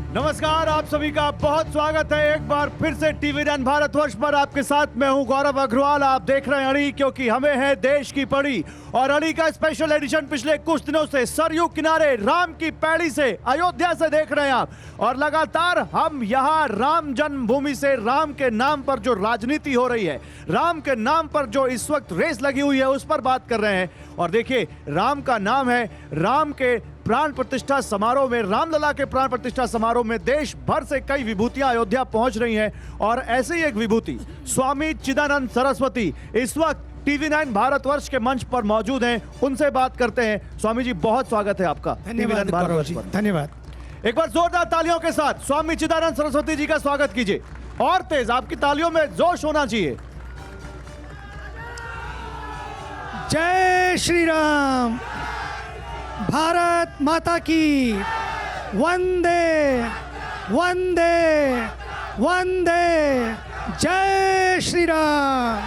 नमस्कार, आप सभी का बहुत स्वागत है एक बार फिर से टीवी9 भारतवर्ष पर। आपके साथ मैं हूं गौरव अग्रवाल। आप देख रहे हैं अड़ी, क्योंकि हमें है देश की पड़ी। और अड़ी का स्पेशल एडिशन पिछले कुछ दिनों से सरयू किनारे राम की पैड़ी से, अयोध्या से देख रहे हैं आप। और लगातार हम यहाँ राम जन्मभूमि से राम के नाम पर जो राजनीति हो रही है, राम के नाम पर जो इस वक्त रेस लगी हुई है, उस पर बात कर रहे हैं। और देखिए, राम का नाम है, राम के प्राण प्रतिष्ठा समारोह में, रामलला के प्राण प्रतिष्ठा समारोह में देश भर से कई विभूतियां अयोध्या पहुंच रही हैं। और ऐसे ही एक विभूति स्वामी चिदानंद सरस्वती इस वक्त टीवी9 भारतवर्ष के मंच पर मौजूद हैं। उनसे बात करते हैं। स्वामी जी, बहुत स्वागत है आपका धन्यवाद भारतवर्ष पर। धन्यवाद। एक बार जोरदार तालियों के साथ स्वामी चिदानंद सरस्वती जी का स्वागत कीजिए। और तेज, आपकी तालियों में जोश होना चाहिए। जय श्री राम, भारत माता की वंदे वंदे वंदे, जय श्री राम।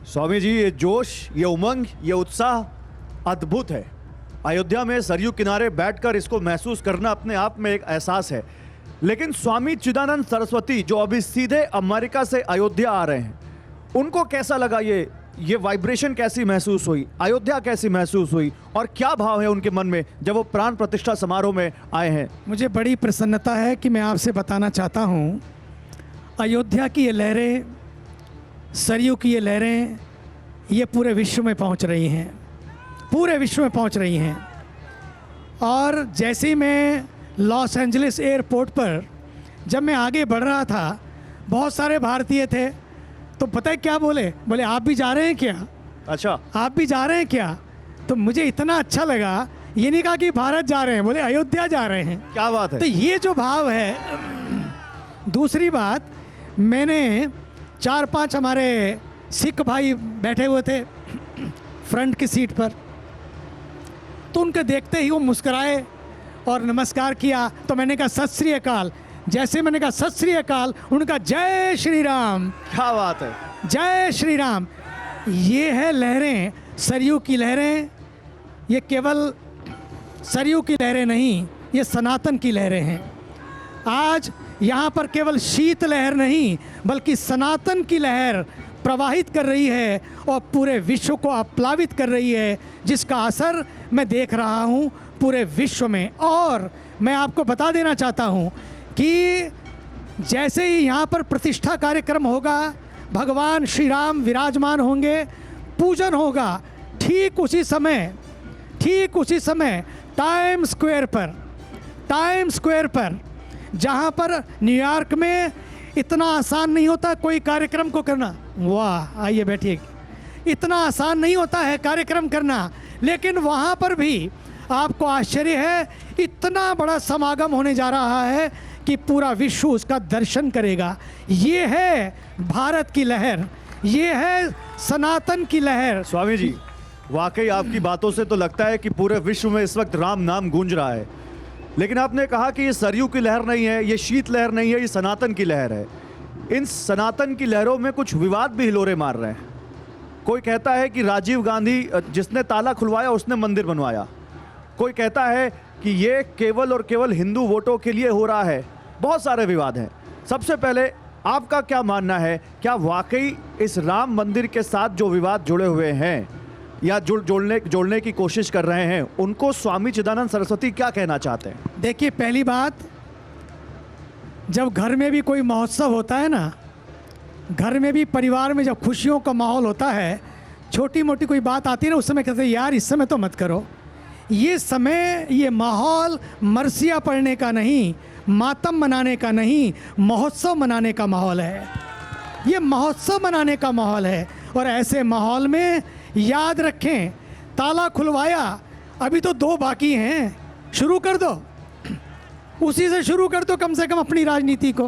स्वामी जी, ये जोश, ये उमंग, ये उत्साह अद्भुत है। अयोध्या में सरयू किनारे बैठकर इसको महसूस करना अपने आप में एक एहसास है। लेकिन स्वामी चिदानंद सरस्वती जो अभी सीधे अमेरिका से अयोध्या आ रहे हैं, उनको कैसा लगा? ये वाइब्रेशन कैसी महसूस हुई? अयोध्या कैसी महसूस हुई? और क्या भाव है उनके मन में जब वो प्राण प्रतिष्ठा समारोह में आए हैं? मुझे बड़ी प्रसन्नता है कि मैं आपसे बताना चाहता हूँ, अयोध्या की ये लहरें, सरयू की ये लहरें, ये पूरे विश्व में पहुँच रही हैं, पूरे विश्व में पहुँच रही हैं। और जैसे ही मैं लॉस एंजलिस एयरपोर्ट पर जब मैं आगे बढ़ रहा था, बहुत सारे भारतीय थे। तो पता है क्या बोले? बोले, आप भी जा रहे हैं क्या? अच्छा, आप भी जा रहे हैं क्या? तो मुझे इतना अच्छा लगा। ये नहीं कहा कि भारत जा रहे हैं, बोले अयोध्या जा रहे हैं। क्या बात है। तो ये जो भाव है। दूसरी बात, मैंने 4-5 हमारे सिख भाई बैठे हुए थे फ्रंट की सीट पर, तो उनके देखते ही वो मुस्कुराए और नमस्कार किया। तो मैंने कहा सत श्री अकाल। जैसे मैंने कहा सत श्री अकाल, उनका जय श्री राम। क्या बात है। जय श्री राम। ये है लहरें, सरयू की लहरें। ये केवल सरयू की लहरें नहीं, ये सनातन की लहरें हैं। आज यहाँ पर केवल शीत लहर नहीं, बल्कि सनातन की लहर प्रवाहित कर रही है और पूरे विश्व को आप्लावित कर रही है, जिसका असर मैं देख रहा हूँ पूरे विश्व में। और मैं आपको बता देना चाहता हूँ कि जैसे ही यहाँ पर प्रतिष्ठा कार्यक्रम होगा, भगवान श्री राम विराजमान होंगे, पूजन होगा, ठीक उसी समय टाइम स्क्वायर पर जहाँ पर न्यूयॉर्क में इतना आसान नहीं होता कोई कार्यक्रम को करना। वाह, आइए बैठिए। इतना आसान नहीं होता है कार्यक्रम करना, लेकिन वहाँ पर भी आपको आश्चर्य है, इतना बड़ा समागम होने जा रहा है कि पूरा विश्व उसका दर्शन करेगा। ये है भारत की लहर, ये है सनातन की लहर। स्वामी जी, वाकई आपकी बातों से तो लगता है कि पूरे विश्व में इस वक्त राम नाम गूंज रहा है। लेकिन आपने कहा कि ये सरयू की लहर नहीं है, ये शीत लहर नहीं है, ये सनातन की लहर है। इन सनातन की लहरों में कुछ विवाद भी हिलोरे मार रहे हैं। कोई कहता है कि राजीव गांधी जिसने ताला खुलवाया उसने मंदिर बनवाया। कोई कहता है कि ये केवल और केवल हिंदू वोटों के लिए हो रहा है। बहुत सारे विवाद हैं। सबसे पहले आपका क्या मानना है? क्या वाकई इस राम मंदिर के साथ जो विवाद जुड़े हुए हैं या जोड़ने की कोशिश कर रहे हैं, उनको स्वामी चिदानंद सरस्वती क्या कहना चाहते हैं? देखिए, पहली बात, जब घर में भी कोई महोत्सव होता है ना, घर में भी परिवार में जब खुशियों का माहौल होता है, छोटी मोटी कोई बात आती है ना, उस समय कहते हैं यार इस समय तो मत करो। ये समय, ये माहौल मरसिया पढ़ने का नहीं, मातम मनाने का नहीं, महोत्सव मनाने का माहौल है। ये महोत्सव मनाने का माहौल है। और ऐसे माहौल में याद रखें, ताला खुलवाया, अभी तो 2 बाकी हैं, शुरू कर दो, उसी से शुरू कर दो कम से कम अपनी राजनीति को।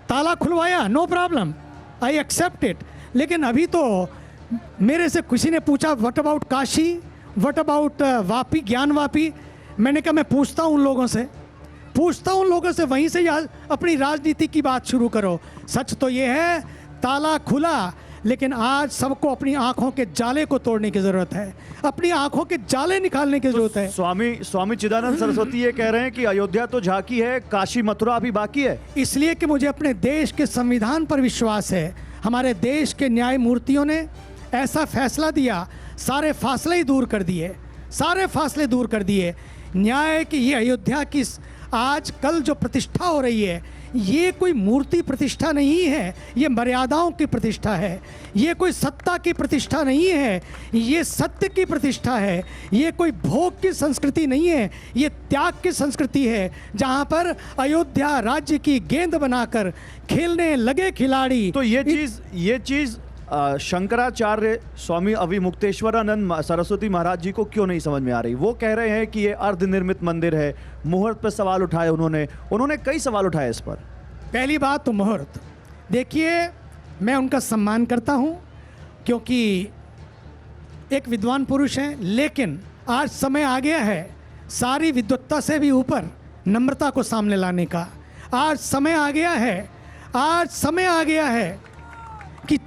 ताला खुलवाया, no problem, I accept it. लेकिन अभी तो मेरे से किसी ने पूछा what about Kashi, what about Vapi, Gyanvapi. मैंने कहा मैं पूछता हूँ उन लोगों से, वहीं से अपनी राजनीति की बात शुरू करो। सच तो ये है, ताला खुला, लेकिन आज सबको अपनी आंखों के जाले को तोड़ने की ज़रूरत है, अपनी आंखों के जाले निकालने की ज़रूरत है। स्वामी चिदानंद सरस्वती ये कह रहे हैं कि अयोध्या तो झांकी है, काशी मथुरा अभी बाकी है। इसलिए कि मुझे अपने देश के संविधान पर विश्वास है। हमारे देश के न्यायमूर्तियों ने ऐसा फैसला दिया, सारे फासले ही दूर कर दिए, सारे फासले दूर कर दिए। न्याय की ये अयोध्या की आज कल जो प्रतिष्ठा हो रही है, ये कोई मूर्ति प्रतिष्ठा नहीं है, ये मर्यादाओं की प्रतिष्ठा है। ये कोई सत्ता की प्रतिष्ठा नहीं है, ये सत्य की प्रतिष्ठा है। ये कोई भोग की संस्कृति नहीं है, ये त्याग की संस्कृति है, जहाँ पर अयोध्या राज्य की गेंद बनाकर खेलने लगे खिलाड़ी। तो ये चीज शंकराचार्य स्वामी अविमुक्तेश्वरानंद सरस्वती महाराज जी को क्यों नहीं समझ में आ रही? वो कह रहे हैं कि ये अर्धनिर्मित मंदिर है, मुहूर्त पर सवाल उठाए उन्होंने कई सवाल उठाए इस पर। पहली बात तो मुहूर्त, देखिए मैं उनका सम्मान करता हूँ क्योंकि एक विद्वान पुरुष हैं, लेकिन आज समय आ गया है सारी विद्वत्ता से भी ऊपर नम्रता को सामने लाने का। आज समय आ गया है, आज समय आ गया है कि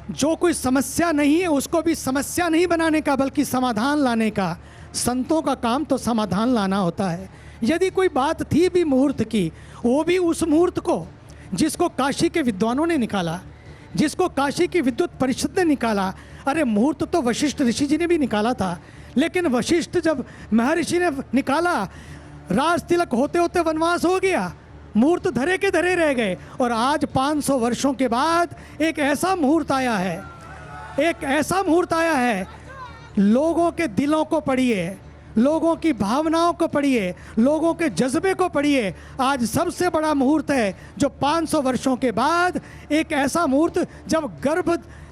जो कोई समस्या नहीं है उसको भी समस्या नहीं बनाने का, बल्कि समाधान लाने का। संतों का काम तो समाधान लाना होता है। यदि कोई बात थी भी मुहूर्त की, वो भी उस मुहूर्त को जिसको काशी के विद्वानों ने निकाला, जिसको काशी की विद्युत परिषद ने निकाला। अरे मुहूर्त तो वशिष्ठ ऋषि जी ने भी निकाला था, लेकिन वशिष्ठ जब महर्षि ने निकाला, राज तिलक होते होते वनवास हो गया, मुहूर्त धरे के धरे रह गए। और आज 500 वर्षों के बाद एक ऐसा मुहूर्त आया है, एक ऐसा मुहूर्त आया है। लोगों के दिलों को पढ़िए, लोगों की भावनाओं को पढ़िए, लोगों के जज्बे को पढ़िए। आज सबसे बड़ा मुहूर्त है जो 500 वर्षों के बाद एक ऐसा मुहूर्त जब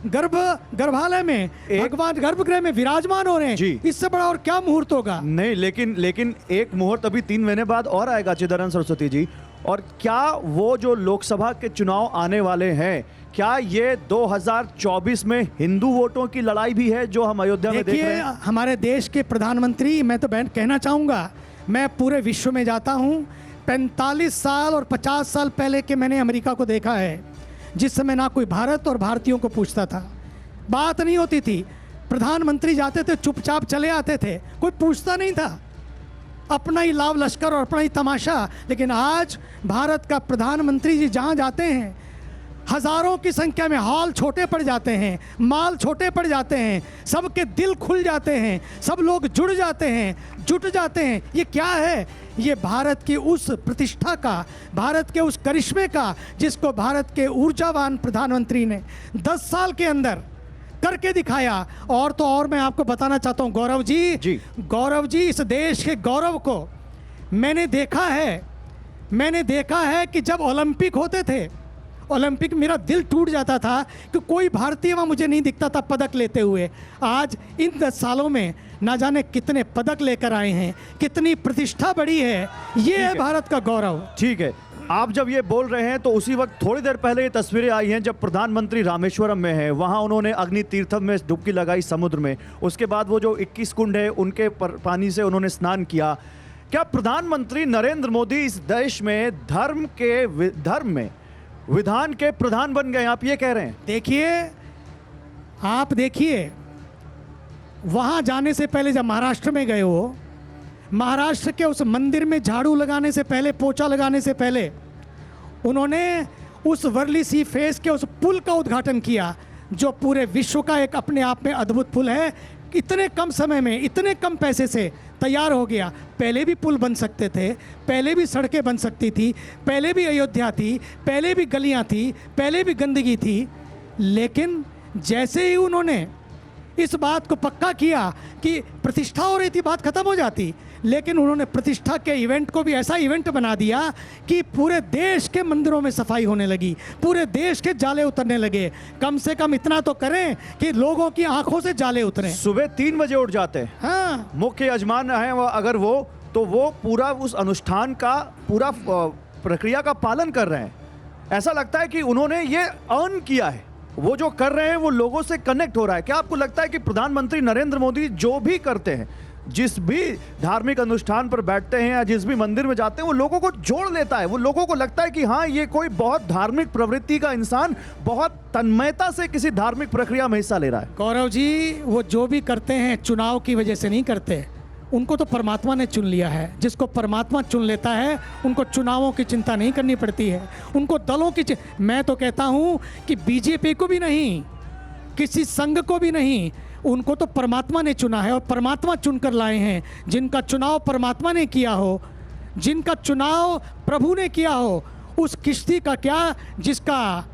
गर्भालय में भगवान गर्भगृह में विराजमान हो रहे हैं, इससे बड़ा और क्या मुहूर्त होगा? नहीं, लेकिन एक मुहूर्त अभी 3 महीने बाद और आएगा चिदानंद सरस्वती जी। और क्या वो जो लोकसभा के चुनाव आने वाले हैं, क्या ये 2024 में हिंदू वोटों की लड़ाई भी है जो हम अयोध्या में देख रहे हैं? हमारे देश के प्रधानमंत्री, मैं तो कहना चाहूँगा, मैं पूरे विश्व में जाता हूँ। 45 साल और 50 साल पहले के मैंने अमेरिका को देखा है, जिस समय ना कोई भारत और भारतीयों को पूछता था, बात नहीं होती थी। प्रधानमंत्री जाते थे, चुपचाप चले आते थे, कोई पूछता नहीं था, अपना ही लाव लश्कर और अपना ही तमाशा। लेकिन आज भारत का प्रधानमंत्री जी जहाँ जाते हैं, हजारों की संख्या में हॉल छोटे पड़ जाते हैं, माल छोटे पड़ जाते हैं, सबके दिल खुल जाते हैं, सब लोग जुट जाते हैं। ये क्या है? ये भारत की उस प्रतिष्ठा का, भारत के उस करिश्मे का, जिसको भारत के ऊर्जावान प्रधानमंत्री ने 10 साल के अंदर करके दिखाया। और तो और मैं आपको बताना चाहता हूँ गौरव जी, इस देश के गौरव को मैंने देखा है कि जब ओलंपिक होते थे, ओलंपिक मेरा दिल टूट जाता था कि कोई भारतीय वहाँ मुझे नहीं दिखता था पदक लेते हुए। आज इन 10 सालों में ना जाने कितने पदक लेकर आए हैं, कितनी प्रतिष्ठा बढ़ी है। ये है भारत का गौरव। ठीक है, आप जब ये बोल रहे हैं तो उसी वक्त थोड़ी देर पहले ये तस्वीरें आई हैं जब प्रधानमंत्री रामेश्वरम में है, वहाँ उन्होंने अग्नि तीर्थम में डुबकी लगाई समुद्र में। उसके बाद वो जो 21 कुंड है उनके पानी से उन्होंने स्नान किया। क्या प्रधानमंत्री नरेंद्र मोदी इस देश में धर्म में विधान के प्रधान बन गए, आप ये कह रहे हैं? आप देखिए वहाँ जाने से पहले जब महाराष्ट्र में गए हो, महाराष्ट्र के उस मंदिर में झाड़ू लगाने से पहले, पोछा लगाने से पहले उन्होंने उस वर्ली सी फेस के उस पुल का उद्घाटन किया, जो पूरे विश्व का एक अपने आप में अद्भुत पुल है। इतने कम समय में, इतने कम पैसे से तैयार हो गया। पहले भी पुल बन सकते थे, पहले भी सड़कें बन सकती थी, पहले भी अयोध्या थी, पहले भी गलियां थी, पहले भी गंदगी थी। लेकिन जैसे ही उन्होंने इस बात को पक्का किया कि प्रतिष्ठा हो रही थी, बात खत्म हो जाती, लेकिन उन्होंने प्रतिष्ठा के इवेंट को भी ऐसा इवेंट बना दिया कि पूरे देश के मंदिरों में सफाई होने लगी, पूरे देश के जाले उतरने लगे। कम से कम इतना तो करें कि लोगों की आंखों से जाले उतरें। सुबह 3 बजे उठ जाते हैं। हाँ, मुख्य यजमान है अगर वो, तो वो पूरा उस अनुष्ठान का पूरा प्रक्रिया का पालन कर रहे हैं। ऐसा लगता है कि उन्होंने ये अर्न किया है, वो जो कर रहे हैं वो लोगों से कनेक्ट हो रहा है। क्या आपको लगता है कि प्रधानमंत्री नरेंद्र मोदी जो भी करते हैं, जिस भी धार्मिक अनुष्ठान पर बैठते हैं या जिस भी मंदिर में जाते हैं वो लोगों को जोड़ लेता है। वो लोगों को लगता है कि हाँ, ये कोई बहुत धार्मिक प्रवृत्ति का इंसान बहुत तन्मयता से किसी धार्मिक प्रक्रिया में हिस्सा ले रहा है। गौरव जी, वो जो भी करते हैं चुनाव की वजह से नहीं करते, उनको तो परमात्मा ने चुन लिया है। जिसको परमात्मा चुन लेता है उनको चुनावों की चिंता नहीं करनी पड़ती है, उनको दलों की मैं तो कहता हूँ कि बीजेपी को भी नहीं, किसी संघ को भी नहीं, उनको तो परमात्मा ने चुना है और परमात्मा चुनकर लाए हैं। जिनका चुनाव परमात्मा ने किया हो, जिनका चुनाव प्रभु ने किया हो, उस किश्ती का क्या जिसका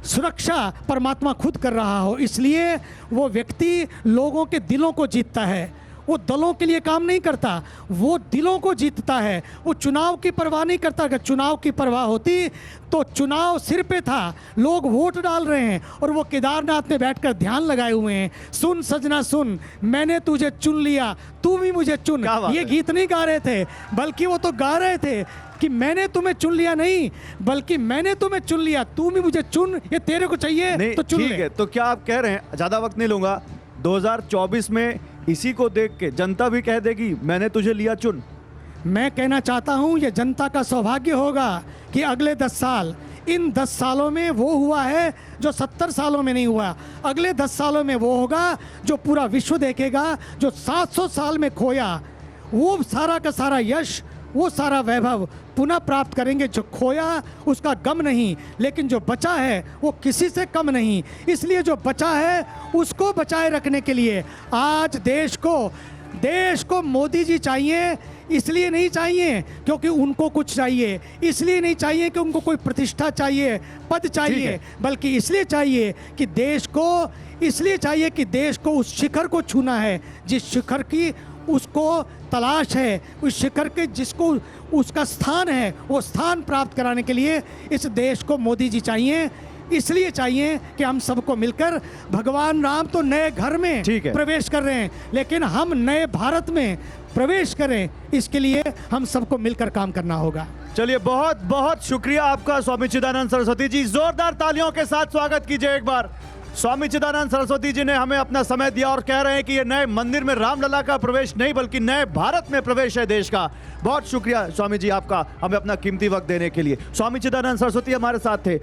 सुरक्षा परमात्मा खुद कर रहा हो। इसलिए वो व्यक्ति लोगों के दिलों को जीतता है, वो दलों के लिए काम नहीं करता, वो दिलों को जीतता है। वो चुनाव की परवाह नहीं करता। अगर चुनाव की परवाह होती तो चुनाव सिर पे था, लोग वोट डाल रहे हैं और वो केदारनाथ में बैठकर ध्यान लगाए हुए हैं। सुन सजना सुन, मैंने तुझे चुन लिया, तू भी मुझे चुन। ये गीत नहीं गा रहे थे, बल्कि वो तो गा रहे थे कि मैंने तुम्हें चुन लिया नहीं, बल्कि मैंने तुम्हें चुन लिया, तू भी मुझे चुन। ये तेरे को चाहिए तो चुन ले। ठीक है, तो क्या आप कह रहे हैं, ज्यादा वक्त नहीं लूंगा, 2024 में इसी को देख के जनता भी कह देगी मैंने तुझे लिया चुन? मैं कहना चाहता हूं ये जनता का सौभाग्य होगा कि अगले 10 साल, इन 10 सालों में वो हुआ है जो 70 सालों में नहीं हुआ। अगले 10 सालों में वो होगा जो पूरा विश्व देखेगा, जो 700 साल में खोया वो सारा का सारा यश, वो सारा वैभव पुनः प्राप्त करेंगे। जो खोया उसका गम नहीं, लेकिन जो बचा है वो किसी से कम नहीं। इसलिए जो बचा है उसको बचाए रखने के लिए आज देश को मोदी जी चाहिए। इसलिए नहीं चाहिए क्योंकि उनको कुछ चाहिए, इसलिए नहीं चाहिए कि उनको कोई प्रतिष्ठा चाहिए, पद चाहिए, बल्कि इसलिए चाहिए कि देश को उस शिखर को छूना है जिस शिखर की उसको तलाश है, उस शिखर के जिसको उसका स्थान है, वो स्थान प्राप्त कराने के लिए इस देश को मोदी जी चाहिए। इसलिए चाहिए कि हम सबको मिलकर, भगवान राम तो नए घर में प्रवेश कर रहे हैं, लेकिन हम नए भारत में प्रवेश करें, इसके लिए हम सबको मिलकर काम करना होगा। चलिए, बहुत बहुत शुक्रिया आपका स्वामी चिदानंद सरस्वती जी। जोरदार तालियों के साथ स्वागत कीजिए एक बार। स्वामी चिदानंद सरस्वती जी ने हमें अपना समय दिया और कह रहे हैं कि ये नए मंदिर में रामलला का प्रवेश नहीं बल्कि नए भारत में प्रवेश है देश का। बहुत शुक्रिया स्वामी जी आपका हमें अपना कीमती वक्त देने के लिए। स्वामी चिदानंद सरस्वती हमारे साथ थे।